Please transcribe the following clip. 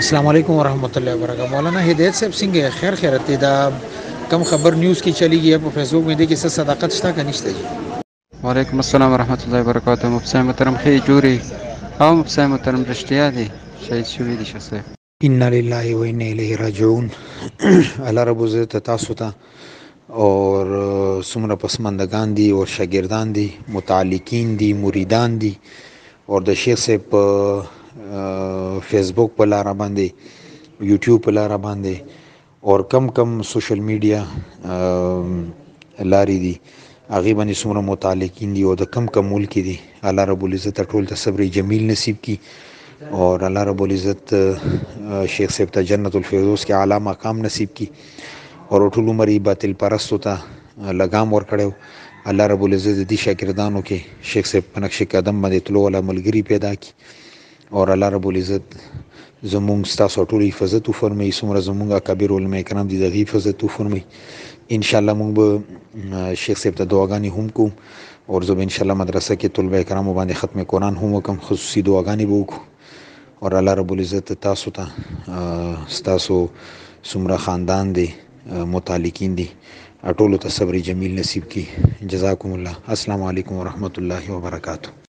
السلام علیکم ورحمۃ اللہ وبرکاتہ مولانا ہدایت صاحب څنګه خیر خیرت دی دا کم خبر نیوز کې چلیږي په فیسبوک باندې کې څه صداقت شته که نشته جی وعلیکم السلام ورحمۃ اللہ وبرکاتہ مفتی محترم خې جوړي او مفتی محترم رښتیا دي شهید شوی دي شخص ان لله و انا الیه راجعون الله رب عزت تاسو ته اور څومره پسماندگان دي او شاګردان دي متعلقین دي مریدان دي اور د شیخ صاحب په فیسبوک په لار باندې یوټیوب په لار باندې اور کم سوشل میډیا لاري دي هغه باندې څومره متعلقین دي او د کم ملک دي الله رب العزت ټول ته صبر جمیل نصیب کی اور الله رب العزت شیخ صاحب ته جنت الفردوس کې اعلی مقام نصیب کی اور ټول عمر باطل پرستو ته لګام ور کړو الله رب العزت دې شاګردانو کې شیخ صاحب په نقش قدم باندې تلو ولا ملګری پیدا کی اور الله رب العزت زمونږ ستاسو ټول حفاظت وفرمایي څومره زمونږ اکابر علماء کرام دي د حفاظت وفرمایي ان شاء الله مونږ به شیخ صاحب ته دعاګانې هم کوو اور زه به ان شاء الله مدرسه کې طلبه کرامو باندې ختم قرآن هم وکم خصوصي دعاګانې به وکړو اور الله رب العزت تاسو ته ستاسو څومره خاندان دي متعلقین دي ټولو ته صبر جمیل نصیب کی جزاکم الله السلام علیکم ورحمۃ اللہ وبرکاتہ